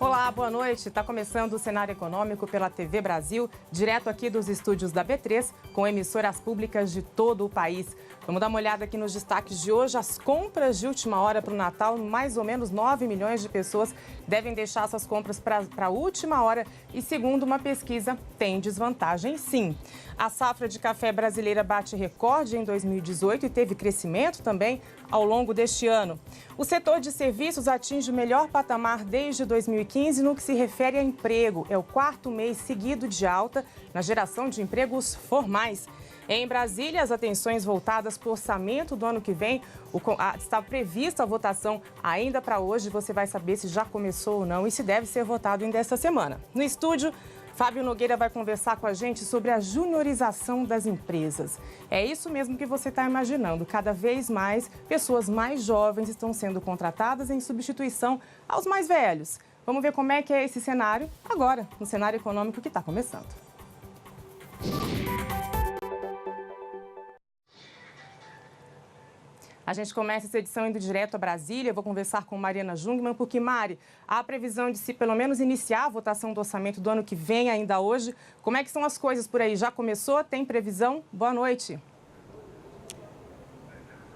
Olá, boa noite. Está começando o Cenário Econômico pela TV Brasil, direto aqui dos estúdios da B3, com emissoras públicas de todo o país. Vamos dar uma olhada aqui nos destaques de hoje. As compras de última hora para o Natal, mais ou menos 9 milhões de pessoas devem deixar essas compras para a última hora e, segundo uma pesquisa, tem desvantagem sim. A safra de café brasileira bate recorde em 2018 e teve crescimento também ao longo deste ano. O setor de serviços atinge o melhor patamar desde 2015 no que se refere a emprego. É o quarto mês seguido de alta na geração de empregos formais. Em Brasília, as atenções voltadas para o orçamento do ano que vem. Está prevista a votação ainda para hoje. Você vai saber se já começou ou não e se deve ser votado ainda esta semana. No estúdio, Fábio Nogueira vai conversar com a gente sobre a juniorização das empresas. É isso mesmo que você está imaginando. Cada vez mais, pessoas mais jovens estão sendo contratadas em substituição aos mais velhos. Vamos ver como é que é esse cenário agora, no cenário econômico que está começando. A gente começa essa edição indo direto a Brasília. Eu vou conversar com Mariana Jungmann, porque, Mari, há a previsão de se pelo menos iniciar a votação do orçamento do ano que vem ainda hoje. Como é que são as coisas por aí? Já começou? Tem previsão? Boa noite.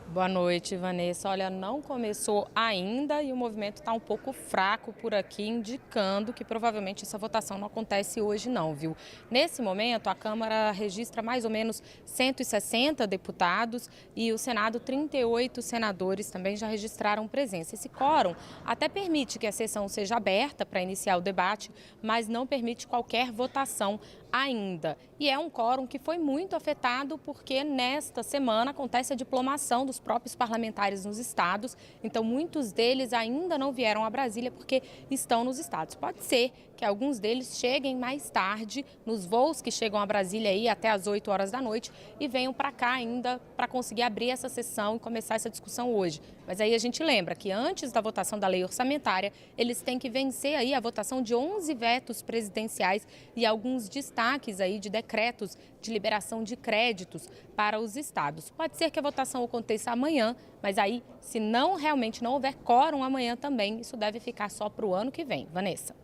Boa noite, Vanessa. Olha, não começou ainda e o movimento está um pouco fraco por aqui, indicando que provavelmente essa votação não acontece hoje não, viu? Nesse momento, a Câmara registra mais ou menos 160 deputados e o Senado, 38 senadores também já registraram presença. Esse quórum até permite que a sessão seja aberta para iniciar o debate, mas não permite qualquer votação ainda. E é um quórum que foi muito afetado porque nesta semana acontece a diplomação dos próprios parlamentares nos estados. Então, muitos deles ainda não vieram a Brasília porque estão nos estados. Pode ser que alguns deles cheguem mais tarde, nos voos que chegam a Brasília aí até às 8 horas da noite e venham para cá ainda para conseguir abrir essa sessão e começar essa discussão hoje. Mas aí a gente lembra que antes da votação da lei orçamentária, eles têm que vencer aí a votação de 11 vetos presidenciais e alguns destaques aí de decretos de liberação de créditos para os estados. Pode ser que a votação aconteça amanhã, mas aí, se realmente não houver quórum amanhã também, isso deve ficar só para o ano que vem. Vanessa.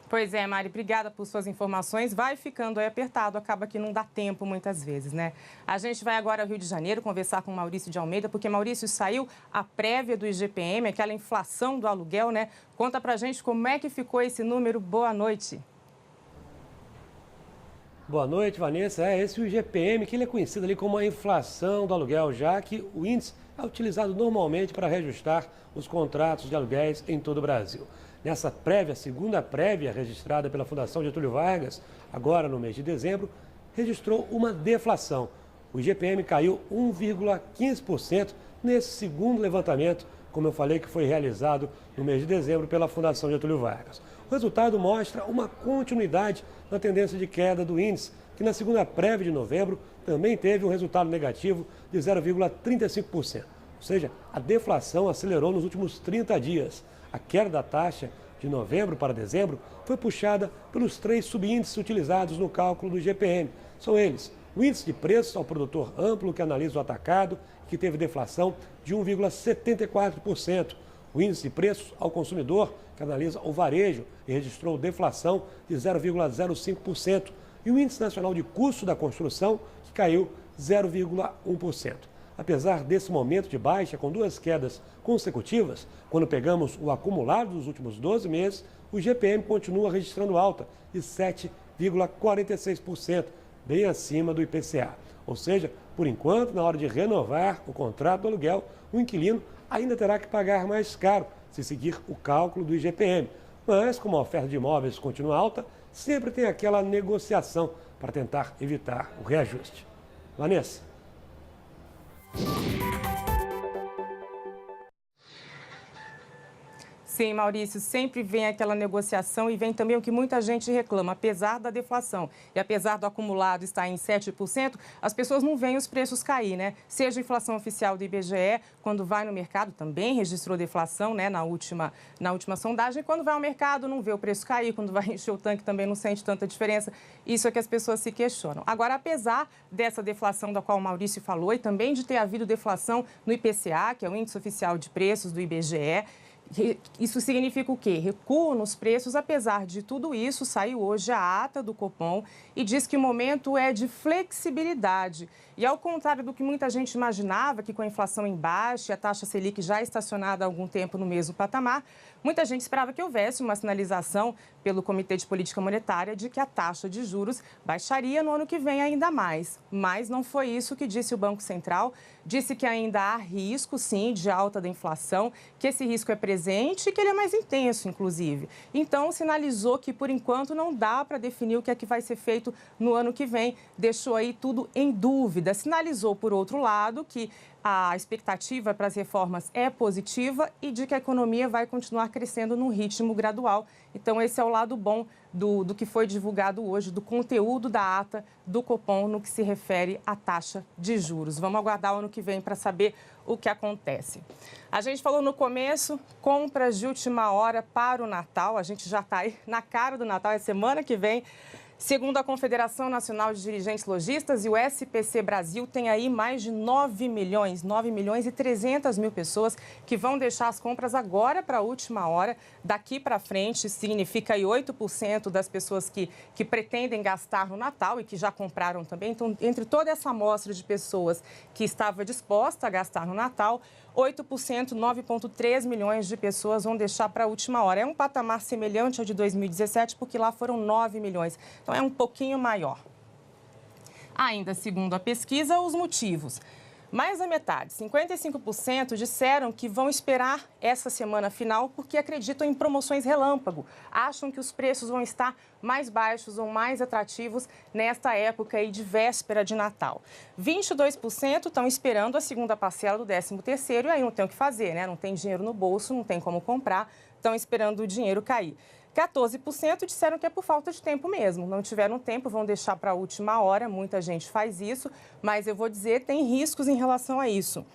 Pois é, Mari, obrigada por suas informações. Vai ficando aí apertado, acaba que não dá tempo muitas vezes, né? A gente vai agora ao Rio de Janeiro conversar com o Maurício de Almeida, porque, Maurício, saiu a prévia do IGPM, aquela inflação do aluguel, né? Conta pra gente como é que ficou esse número. Boa noite. Boa noite, Vanessa. Esse é o IGPM, que ele é conhecido ali como a inflação do aluguel, já que o índice é utilizado normalmente para reajustar os contratos de aluguéis em todo o Brasil. Nessa prévia, segunda prévia registrada pela Fundação Getúlio Vargas, agora no mês de dezembro, registrou uma deflação. O IGPM caiu 1,15% nesse segundo levantamento, como eu falei, que foi realizado no mês de dezembro pela Fundação Getúlio Vargas. O resultado mostra uma continuidade na tendência de queda do índice, que na segunda prévia de novembro também teve um resultado negativo de 0,35%. Ou seja, a deflação acelerou nos últimos 30 dias. A queda da taxa de novembro para dezembro foi puxada pelos 3 subíndices utilizados no cálculo do IGPM. São eles: o índice de preços ao produtor amplo, que analisa o atacado, que teve deflação de 1,74%. O índice de preços ao consumidor, que analisa o varejo, e registrou deflação de 0,05%. E o índice nacional de custo da construção, que caiu 0,1%. Apesar desse momento de baixa, com 2 quedas consecutivas, quando pegamos o acumulado dos últimos 12 meses, o IGPM continua registrando alta de 7,46%, bem acima do IPCA. Ou seja, por enquanto, na hora de renovar o contrato do aluguel, o inquilino ainda terá que pagar mais caro se seguir o cálculo do IGPM. Mas, como a oferta de imóveis continua alta, sempre tem aquela negociação para tentar evitar o reajuste. Vanessa. Sim, Maurício, sempre vem aquela negociação e vem também o que muita gente reclama. Apesar da deflação e apesar do acumulado estar em 7%, as pessoas não veem os preços cair, né? Seja a inflação oficial do IBGE, quando vai no mercado, também registrou deflação, né, na última sondagem. Quando vai ao mercado, não vê o preço cair. Quando vai encher o tanque, também não sente tanta diferença. Isso é que as pessoas se questionam. Agora, apesar dessa deflação da qual o Maurício falou e também de ter havido deflação no IPCA, que é o Índice Oficial de Preços do IBGE, isso significa o quê? Recuo nos preços. Apesar de tudo isso, saiu hoje a ata do Copom e diz que o momento é de flexibilidade. E ao contrário do que muita gente imaginava, que com a inflação em baixa e a taxa Selic já estacionada há algum tempo no mesmo patamar, muita gente esperava que houvesse uma sinalização pelo Comitê de Política Monetária de que a taxa de juros baixaria no ano que vem ainda mais. Mas não foi isso que disse o Banco Central. Disse que ainda há risco, sim, de alta da inflação, que esse risco é presente e que ele é mais intenso, inclusive. Então, sinalizou que, por enquanto, não dá para definir o que é que vai ser feito no ano que vem. Deixou aí tudo em dúvida. Sinalizou, por outro lado, que a expectativa para as reformas é positiva e de que a economia vai continuar crescendo num ritmo gradual. Então, esse é o lado bom do que foi divulgado hoje, do conteúdo da ata do Copom no que se refere à taxa de juros. Vamos aguardar o ano que vem para saber o que acontece. A gente falou no começo, compras de última hora para o Natal. A gente já está aí na cara do Natal, é semana que vem. Segundo a Confederação Nacional de Dirigentes Lojistas e o SPC Brasil, tem aí mais de 9 milhões e 300 mil pessoas que vão deixar as compras agora para a última hora. Daqui para frente, significa aí 8% das pessoas que pretendem gastar no Natal e que já compraram também. Então, entre toda essa amostra de pessoas que estava disposta a gastar no Natal, 8%, 9,3 milhões de pessoas vão deixar para a última hora. É um patamar semelhante ao de 2017, porque lá foram 9 milhões. Então, é um pouquinho maior. Ainda segundo a pesquisa, os motivos. Mais da metade, 55%, disseram que vão esperar essa semana final porque acreditam em promoções relâmpago. Acham que os preços vão estar mais baixos ou mais atrativos nesta época aí de véspera de Natal. 22% estão esperando a segunda parcela do 13º e aí não tem o que fazer, né? Não tem dinheiro no bolso, não tem como comprar, estão esperando o dinheiro cair. 14% disseram que é por falta de tempo mesmo. Não tiveram tempo, vão deixar para a última hora. Muita gente faz isso, mas eu vou dizer, tem riscos em relação a isso.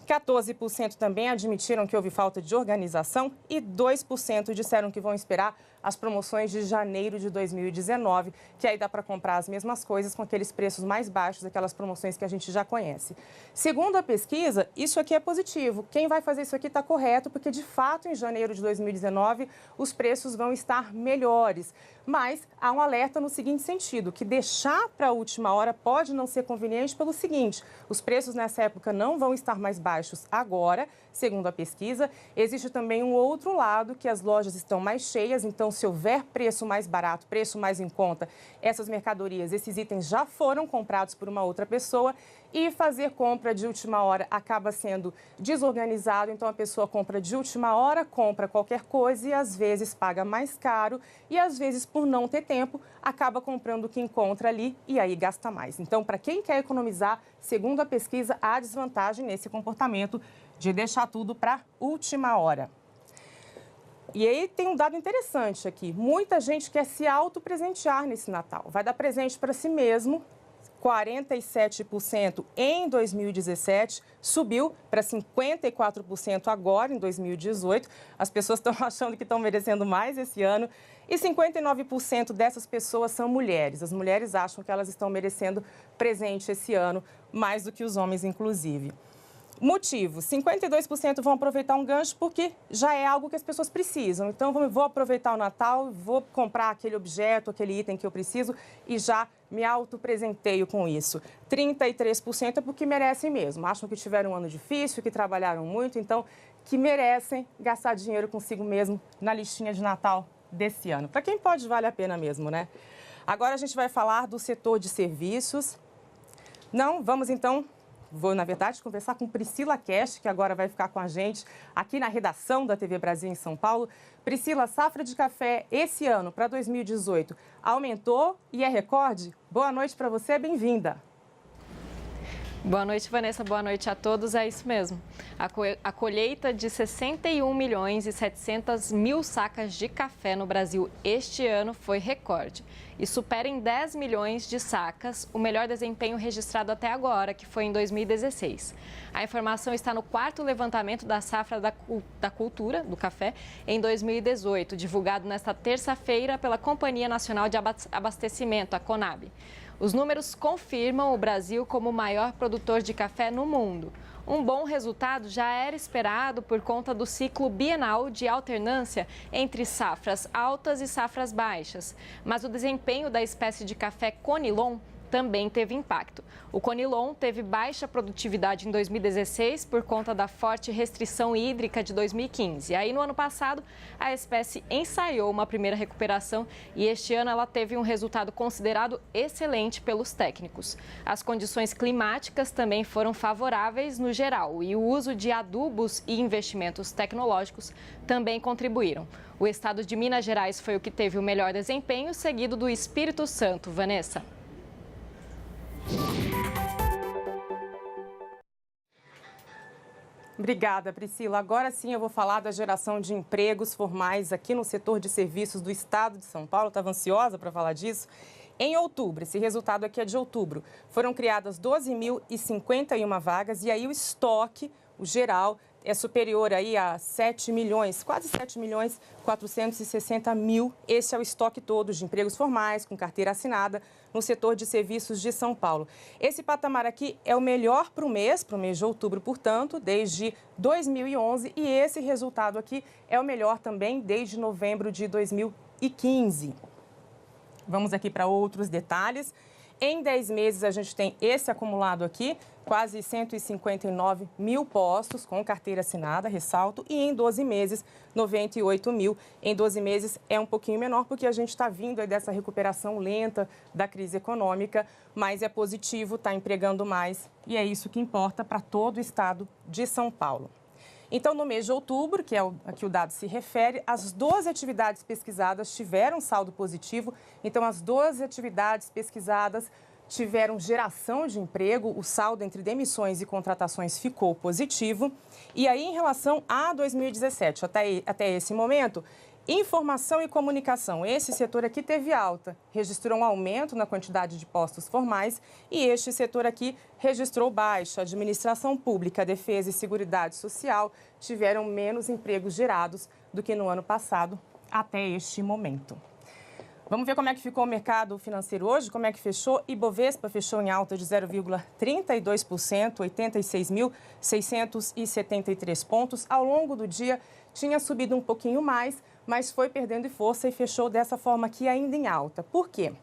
14% também admitiram que houve falta de organização e 2% disseram que vão esperar as promoções de janeiro de 2019, que aí dá para comprar as mesmas coisas com aqueles preços mais baixos, aquelas promoções que a gente já conhece. Segundo a pesquisa, isso aqui é positivo. Quem vai fazer isso aqui está correto, porque de fato em janeiro de 2019 os preços vão estar melhores. Mas há um alerta no seguinte sentido, que deixar para a última hora pode não ser conveniente pelo seguinte: os preços nessa época não vão estar mais baixos agora, segundo a pesquisa. Existe também um outro lado, que as lojas estão mais cheias, então se houver preço mais barato, preço mais em conta, essas mercadorias, esses itens já foram comprados por uma outra pessoa e fazer compra de última hora acaba sendo desorganizado, então a pessoa compra de última hora, compra qualquer coisa e às vezes paga mais caro e às vezes por não ter tempo acaba comprando o que encontra ali e aí gasta mais. Então, para quem quer economizar, segundo a pesquisa, há desvantagem nesse comportamento de deixar tudo para última hora. E aí tem um dado interessante aqui. Muita gente quer se autopresentear nesse Natal. Vai dar presente para si mesmo. 47% em 2017, subiu para 54% agora, em 2018. As pessoas estão achando que estão merecendo mais esse ano. E 59% dessas pessoas são mulheres. As mulheres acham que elas estão merecendo presente esse ano, mais do que os homens, inclusive. Motivo, 52% vão aproveitar um gancho porque já é algo que as pessoas precisam. Então, vou aproveitar o Natal, vou comprar aquele objeto, aquele item que eu preciso e já me autopresenteio com isso. 33% é porque merecem mesmo. Acham que tiveram um ano difícil, que trabalharam muito, então que merecem gastar dinheiro consigo mesmo na listinha de Natal desse ano. Para quem pode, vale a pena mesmo, né? Agora a gente vai falar do setor de serviços. Vamos então... Vou, na verdade, conversar com Priscila Cash, que agora vai ficar com a gente aqui na redação da TV Brasil em São Paulo. Priscila, safra de café esse ano, para 2018, aumentou e é recorde? Boa noite para você, bem-vinda. Boa noite, Vanessa. Boa noite a todos. É isso mesmo. A colheita de 61 milhões e 700 mil sacas de café no Brasil este ano foi recorde e supera em 10 milhões de sacas o melhor desempenho registrado até agora, que foi em 2016. A informação está no 4º levantamento da safra da cultura do café em 2018, divulgado nesta terça-feira pela Companhia Nacional de Abastecimento, a Conab. Os números confirmam o Brasil como o maior produtor de café no mundo. Um bom resultado já era esperado por conta do ciclo bienal de alternância entre safras altas e safras baixas. Mas o desempenho da espécie de café Conilon também teve impacto. O Conilon teve baixa produtividade em 2016 por conta da forte restrição hídrica de 2015. Aí, no ano passado, a espécie ensaiou uma primeira recuperação e este ano ela teve um resultado considerado excelente pelos técnicos. As condições climáticas também foram favoráveis no geral e o uso de adubos e investimentos tecnológicos também contribuíram. O estado de Minas Gerais foi o que teve o melhor desempenho, seguido do Espírito Santo. Vanessa. Obrigada, Priscila. Agora sim eu vou falar da geração de empregos formais aqui no setor de serviços do estado de São Paulo. Estava ansiosa para falar disso. Em outubro, esse resultado aqui é de outubro, foram criadas 12.051 vagas e aí o estoque, o geral, é superior aí a 7 milhões, quase 7 milhões 460 mil. Esse é o estoque todo de empregos formais, com carteira assinada, no setor de serviços de São Paulo. Esse patamar aqui é o melhor para o mês de outubro, portanto, desde 2011. E esse resultado aqui é o melhor também desde novembro de 2015. Vamos aqui para outros detalhes. Em 10 meses, a gente tem esse acumulado aqui, quase 159 mil postos com carteira assinada, ressalto, e em 12 meses, 98 mil. Em 12 meses é um pouquinho menor, porque a gente está vindo aí dessa recuperação lenta da crise econômica, mas é positivo, está empregando mais e é isso que importa para todo o estado de São Paulo. Então, no mês de outubro, que é a que o dado se refere, as 12 atividades pesquisadas tiveram saldo positivo. Então, as 12 atividades pesquisadas tiveram geração de emprego, o saldo entre demissões e contratações ficou positivo. E aí, em relação a 2017, até esse momento, informação e comunicação, esse setor aqui teve alta, registrou um aumento na quantidade de postos formais e este setor aqui registrou baixa. Administração pública, defesa e seguridade social tiveram menos empregos gerados do que no ano passado até este momento. Vamos ver como é que ficou o mercado financeiro hoje, como é que fechou. Ibovespa fechou em alta de 0,32%, 86.673 pontos. Ao longo do dia, tinha subido um pouquinho mais, mas foi perdendo força e fechou dessa forma aqui ainda em alta. Por quê?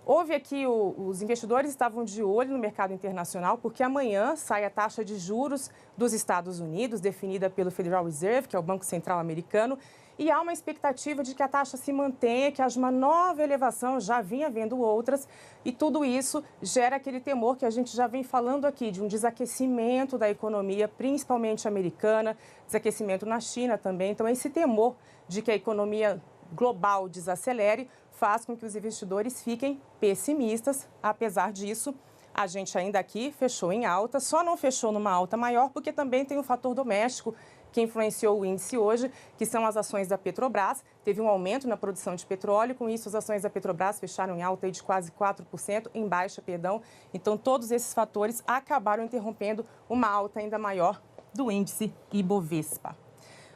Houve aqui, os investidores estavam de olho no mercado internacional, porque amanhã sai a taxa de juros dos Estados Unidos, definida pelo Federal Reserve, que é o Banco Central americano, e há uma expectativa de que a taxa se mantenha, que haja uma nova elevação, já vinha havendo outras, e tudo isso gera aquele temor que a gente já vem falando aqui, de um desaquecimento da economia, principalmente americana, desaquecimento na China também. Então, esse temor de que a economia global desacelere faz com que os investidores fiquem pessimistas. Apesar disso, a gente ainda aqui fechou em alta, só não fechou numa alta maior porque também tem o fator doméstico que influenciou o índice hoje, que são as ações da Petrobras. Teve um aumento na produção de petróleo, com isso as ações da Petrobras fecharam em alta de quase 4%, em baixa, perdão. Então, todos esses fatores acabaram interrompendo uma alta ainda maior do índice Ibovespa.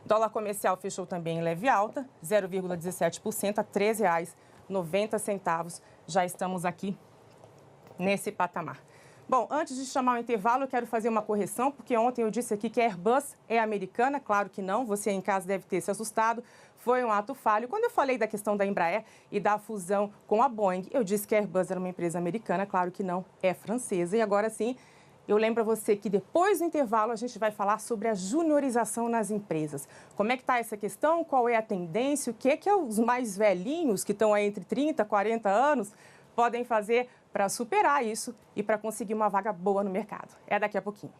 Dólar comercial fechou também em leve alta, 0,17% a R$ 13,90. Já estamos aqui nesse patamar. Bom, antes de chamar o intervalo, eu quero fazer uma correção, porque ontem eu disse aqui que a Airbus é americana. Claro que não, você em casa deve ter se assustado. Foi um ato falho. Quando eu falei da questão da Embraer e da fusão com a Boeing, eu disse que a Airbus era uma empresa americana. Claro que não, é francesa. E agora sim, eu lembro a você que depois do intervalo a gente vai falar sobre a juniorização nas empresas. Como é que está essa questão? Qual é a tendência? O que é que os mais velhinhos, que estão aí entre 30 e 40 anos, podem fazer para superar isso e para conseguir uma vaga boa no mercado? É daqui a pouquinho.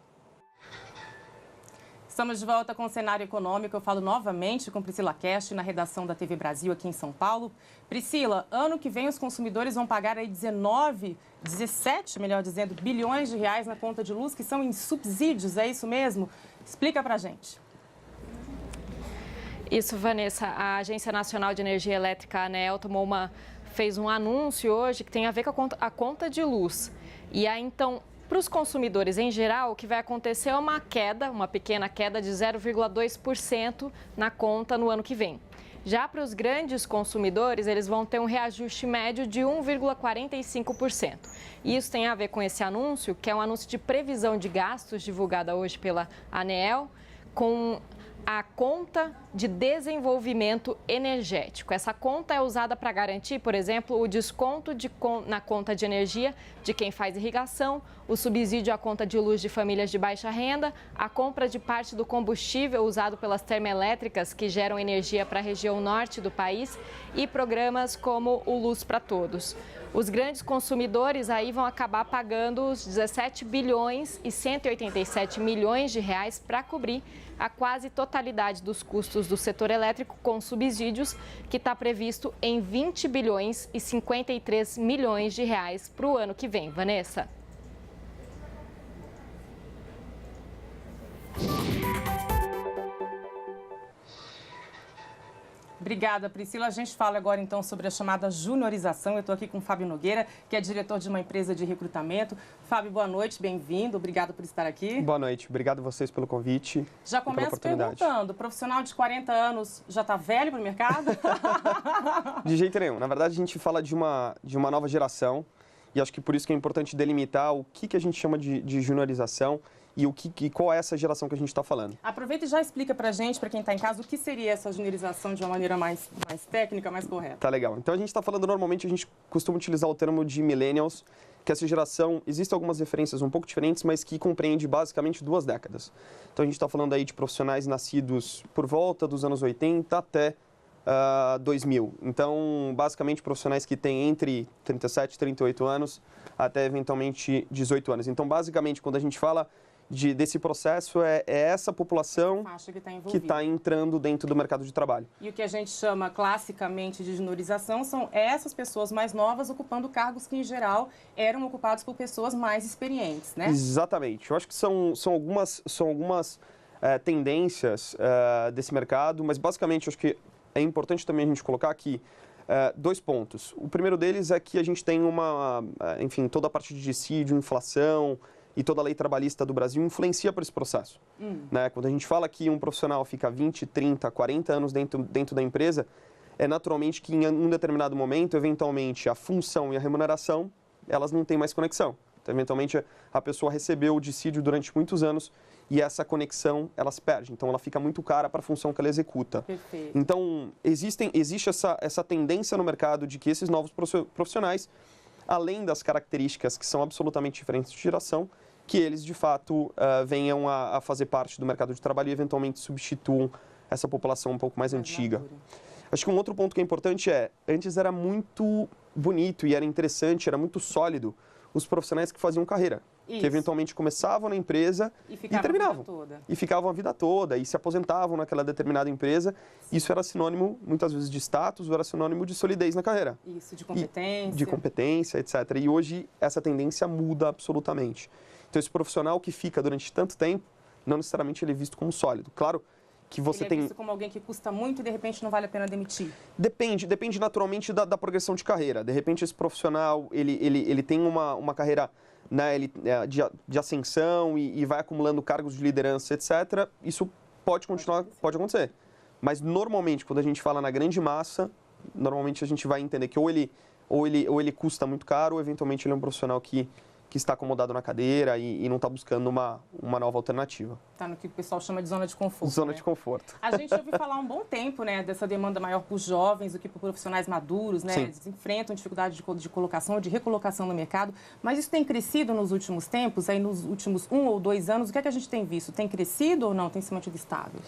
Estamos de volta com o cenário econômico. Eu falo novamente com Priscila Cash, na redação da TV Brasil aqui em São Paulo. Priscila, ano que vem os consumidores vão pagar aí 17, melhor dizendo, bilhões de reais na conta de luz, que são em subsídios, é isso mesmo? Explica pra gente. Isso, Vanessa. A Agência Nacional de Energia Elétrica, a ANEEL, fez um anúncio hoje que tem a ver com a conta de luz. E aí, então, para os consumidores em geral, o que vai acontecer é uma pequena queda de 0,2% na conta no ano que vem. Já para os grandes consumidores, eles vão ter um reajuste médio de 1,45%. E isso tem a ver com esse anúncio, que é um anúncio de previsão de gastos divulgada hoje pela ANEEL, com a conta de desenvolvimento energético. Essa conta é usada para garantir, por exemplo, o desconto na conta de energia de quem faz irrigação, o subsídio à conta de luz de famílias de baixa renda, a compra de parte do combustível usado pelas termoelétricas que geram energia para a região norte do país e programas como o Luz para Todos. Os grandes consumidores aí vão acabar pagando os 17 bilhões e 187 milhões de reais para cobrir a quase totalidade dos custos do setor elétrico com subsídios, que está previsto em 20 bilhões e 53 milhões de reais para o ano que vem. Vanessa? Obrigada, Priscila. A gente fala agora, então, sobre a chamada juniorização. Eu estou aqui com o Fábio Nogueira, que é diretor de uma empresa de recrutamento. Fábio, boa noite, bem-vindo. Obrigado por estar aqui. Boa noite. Obrigado a vocês pelo convite. Já começo perguntando, o profissional de 40 anos já está velho para o mercado? De jeito nenhum. Na verdade, a gente fala de uma nova geração e acho que por isso que é importante delimitar o que a gente chama de juniorização e qual é essa geração que a gente está falando. Aproveita e já explica para a gente, para quem está em casa, o que seria essa juniorização de uma maneira mais técnica, mais correta. Tá legal. Então, a gente está falando, normalmente, a gente costuma utilizar o termo de millennials, que essa geração, existem algumas referências um pouco diferentes, mas que compreende basicamente 2 décadas. Então, a gente está falando aí de profissionais nascidos por volta dos anos 80 até 2000. Então, basicamente, profissionais que têm entre 37 e 38 anos até, eventualmente, 18 anos. Então, basicamente, quando a gente fala desse processo, é essa população que está entrando dentro do mercado de trabalho. E o que a gente chama classicamente de juniorização são essas pessoas mais novas ocupando cargos que, em geral, eram ocupados por pessoas mais experientes, né? Exatamente. Eu acho que são algumas tendências desse mercado, mas, basicamente, eu acho que é importante também a gente colocar aqui 2 pontos. O primeiro deles é que a gente tem enfim, toda a parte de dissídio, inflação e toda a lei trabalhista do Brasil influencia por esse processo. Né? Quando a gente fala que um profissional fica 20, 30, 40 anos dentro da empresa, é naturalmente que em um determinado momento, eventualmente, a função e a remuneração, elas não têm mais conexão. Então, eventualmente, a pessoa recebeu o dissídio durante muitos anos e essa conexão, ela se perde. Então, ela fica muito cara para a função que ela executa. Perfeito. Então, existe essa tendência no mercado de que esses novos profissionais, além das características que são absolutamente diferentes de geração, que eles, de fato, venham a fazer parte do mercado de trabalho e, eventualmente, substituam essa população um pouco mais antiga. Acho que um outro ponto que é importante antes era muito bonito e era interessante, era muito sólido, os profissionais que faziam carreira. Isso. Que, eventualmente, começavam na empresa e terminavam. E ficavam a vida toda, e se aposentavam naquela determinada empresa. Sim. Isso era sinônimo, muitas vezes, de status, ou era sinônimo de solidez na carreira. Isso, de competência. De competência, etc. E hoje, essa tendência muda absolutamente. Então, esse profissional que fica durante tanto tempo, não necessariamente ele é visto como sólido. Claro que você ele é visto como alguém que custa muito e, de repente, não vale a pena demitir. Depende naturalmente da progressão de carreira. De repente, esse profissional, ele tem uma carreira, né, de ascensão e vai acumulando cargos de liderança, etc. Isso pode acontecer. Mas, normalmente, quando a gente fala na grande massa, normalmente a gente vai entender que ou ele custa muito caro, ou, eventualmente, ele é um profissional que está acomodado na cadeira e não está buscando uma nova alternativa. Está no que o pessoal chama de zona de conforto. Zona de conforto. A gente ouviu falar há um bom tempo, né, dessa demanda maior por jovens do que por profissionais maduros, né? Sim. Eles enfrentam dificuldade de colocação ou de recolocação no mercado, mas isso tem crescido nos últimos tempos, aí nos últimos 1 ou 2 anos, o que é que a gente tem visto? Tem crescido ou não? Tem se mantido estável?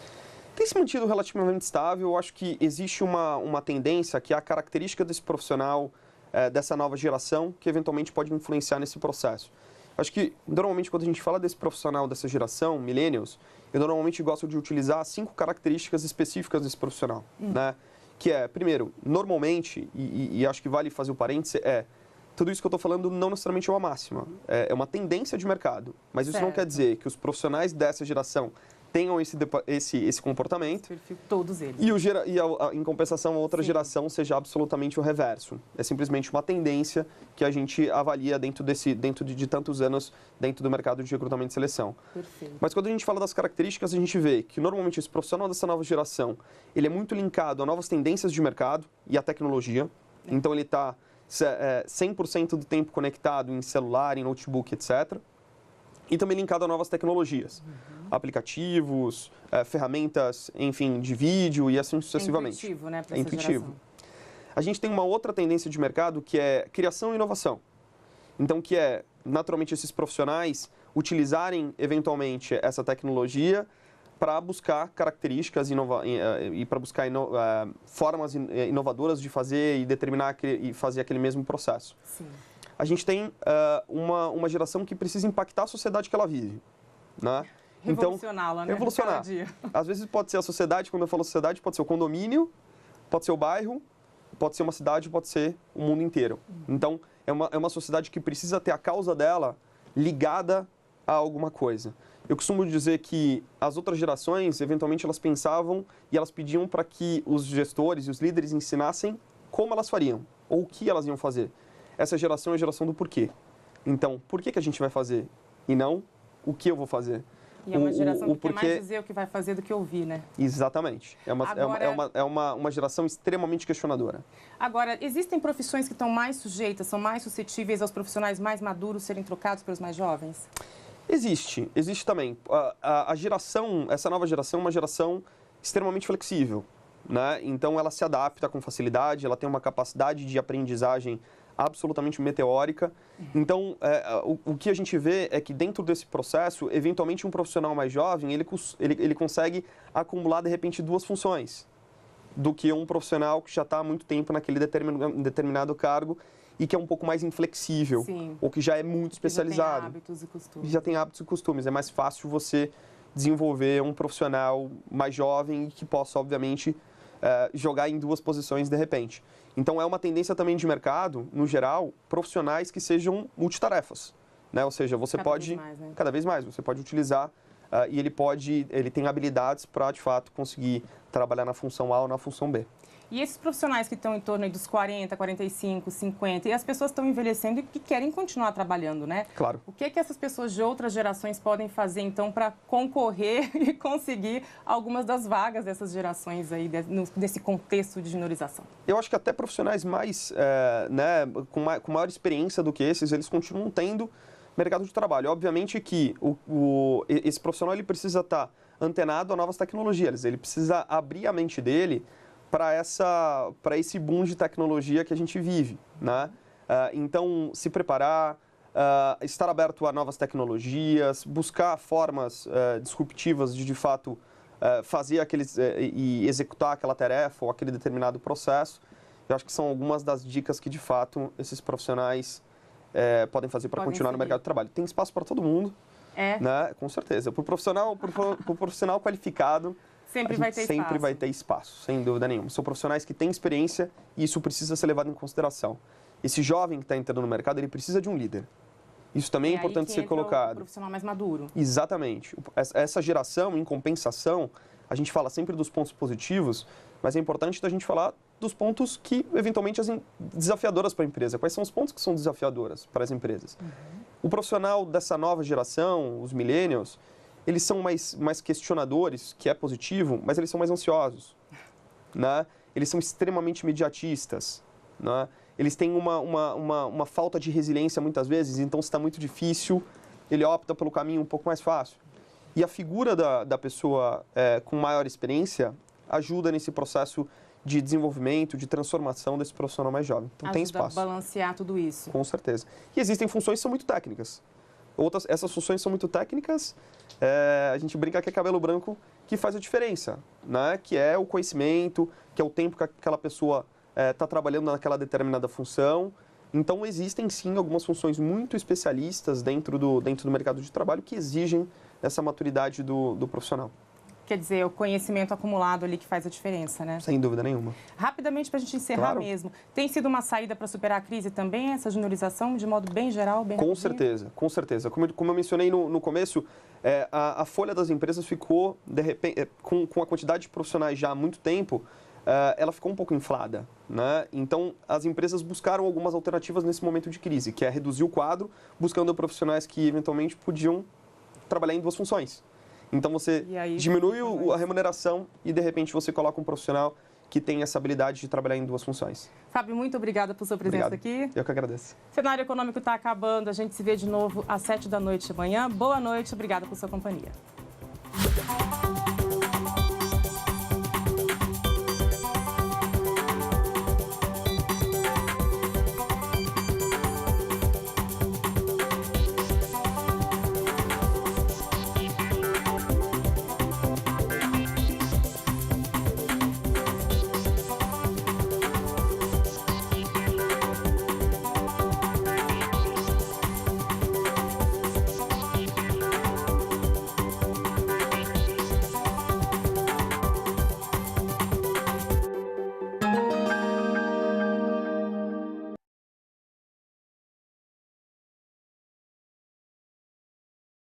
Tem se mantido relativamente estável. Eu acho que existe uma tendência que é a característica desse profissional, dessa nova geração, que eventualmente pode influenciar nesse processo. Acho que, normalmente, quando a gente fala desse profissional dessa geração, millennials, eu normalmente gosto de utilizar 5 características específicas desse profissional, né? Que é, primeiro, normalmente, e acho que vale fazer o parêntese, tudo isso que eu estou falando não necessariamente é uma máxima, é uma tendência de mercado. Mas isso não quer dizer que os profissionais dessa geração tenham esse comportamento. Perfil, todos eles. Em compensação, a outra geração seja absolutamente o reverso. É simplesmente uma tendência que a gente avalia dentro de tantos anos dentro do mercado de recrutamento e seleção. Perfeito. Mas quando a gente fala das características, a gente vê que normalmente esse profissional dessa nova geração, ele é muito linkado a novas tendências de mercado e à tecnologia. Então ele está 100% do tempo conectado em celular, em notebook, etc. E também linkado a novas tecnologias, aplicativos, ferramentas, enfim, de vídeo e assim sucessivamente. É intuitivo, né, para essa intuitivo. Geração. A gente tem uma outra tendência de mercado que é criação e inovação. Então, que é, naturalmente, esses profissionais utilizarem, eventualmente, essa tecnologia para buscar características e para buscar formas inovadoras de fazer e determinar e fazer aquele mesmo processo. Sim. A gente tem uma geração que precisa impactar a sociedade que ela vive, né? Revolucioná-la, então, né? Revolucionar. Às vezes pode ser a sociedade, quando eu falo sociedade, pode ser o condomínio, pode ser o bairro, pode ser uma cidade, pode ser o mundo inteiro. Então, é uma sociedade que precisa ter a causa dela ligada a alguma coisa. Eu costumo dizer que as outras gerações, eventualmente, elas pensavam e elas pediam para que os gestores e os líderes ensinassem como elas fariam, ou o que elas iam fazer. Essa geração é a geração do porquê. Então, por que a gente vai fazer? E não o que eu vou fazer. E é uma geração que quer mais dizer o que vai fazer do que ouvir, né? Exatamente. É uma geração extremamente questionadora. Agora, existem profissões que estão mais sujeitas, são mais suscetíveis aos profissionais mais maduros serem trocados pelos mais jovens? Existe também. Essa nova geração é uma geração extremamente flexível, né? Então, ela se adapta com facilidade, ela tem uma capacidade de aprendizagem absolutamente meteórica. Então, o que a gente vê é que dentro desse processo, eventualmente um profissional mais jovem, ele consegue acumular, de repente, 2 funções do que um profissional que já está há muito tempo naquele determinado cargo e que é um pouco mais inflexível. Sim. Ou que já é muito especializado. Já tem hábitos e costumes. Já tem hábitos e costumes. É mais fácil você desenvolver um profissional mais jovem e que possa, obviamente, jogar em 2 posições de repente. Então, é uma tendência também de mercado, no geral, profissionais que sejam multitarefas, né? Ou seja, você pode... Cada vez mais, você pode utilizar e ele tem habilidades para, de fato, conseguir trabalhar na função A ou na função B. E esses profissionais que estão em torno aí dos 40, 45, 50, e as pessoas estão envelhecendo e que querem continuar trabalhando, né? Claro. O que essas pessoas de outras gerações podem fazer, então, para concorrer e conseguir algumas das vagas dessas gerações aí, desse contexto de juniorização? Eu acho que até profissionais mais, com maior experiência do que esses, eles continuam tendo mercado de trabalho. Obviamente que esse profissional ele precisa estar antenado a novas tecnologias, ele precisa abrir a mente dele para esse boom de tecnologia que a gente vive, né? Então, se preparar, estar aberto a novas tecnologias, buscar formas disruptivas de fato, fazer e executar aquela tarefa ou aquele determinado processo. Eu acho que são algumas das dicas que, de fato, esses profissionais podem fazer para continuar no mercado de trabalho. Tem espaço para todo mundo, né? Com certeza. Para o profissional qualificado, Sempre vai ter espaço, sem dúvida nenhuma. São profissionais que têm experiência e isso precisa ser levado em consideração. Esse jovem que está entrando no mercado, ele precisa de um líder. Isso também é importante ser colocado. O profissional mais maduro. Exatamente. Essa geração, em compensação, a gente fala sempre dos pontos positivos, mas é importante a gente falar dos pontos que, eventualmente, são desafiadoras para a empresa. Quais são os pontos que são desafiadoras para as empresas? O profissional dessa nova geração, os millennials, eles são mais questionadores, que é positivo, mas eles são mais ansiosos, né? Eles são extremamente imediatistas, né? Eles têm uma falta de resiliência muitas vezes, então se está muito difícil, ele opta pelo caminho um pouco mais fácil. E a figura da pessoa com maior experiência ajuda nesse processo de desenvolvimento, de transformação desse profissional mais jovem. Então tem espaço. Ajuda a balancear tudo isso. Com certeza. E existem funções que são muito técnicas. Essas funções são muito técnicas, a gente brinca que é cabelo branco que faz a diferença, né? Que é o conhecimento, que é o tempo que aquela pessoa está trabalhando naquela determinada função, Então, existem sim algumas funções muito especialistas dentro do mercado de trabalho que exigem essa maturidade do profissional. Quer dizer, o conhecimento acumulado ali que faz a diferença, né? Sem dúvida nenhuma. Rapidamente, para a gente encerrar mesmo, tem sido uma saída para superar a crise também, essa juniorização, de modo bem geral, bem Com certeza, com certeza. Como eu mencionei no começo, a folha das empresas ficou, de repente, com a quantidade de profissionais já há muito tempo, ela ficou um pouco inflada, né? Então, as empresas buscaram algumas alternativas nesse momento de crise, que é reduzir o quadro, buscando profissionais que eventualmente podiam trabalhar em duas funções. Então, você diminui a remuneração e, de repente, você coloca um profissional que tem essa habilidade de trabalhar em duas funções. Fábio, muito obrigada por sua presença aqui. Eu que agradeço. O cenário econômico está acabando. A gente se vê de novo às 7 da noite amanhã. Boa noite, obrigada por sua companhia.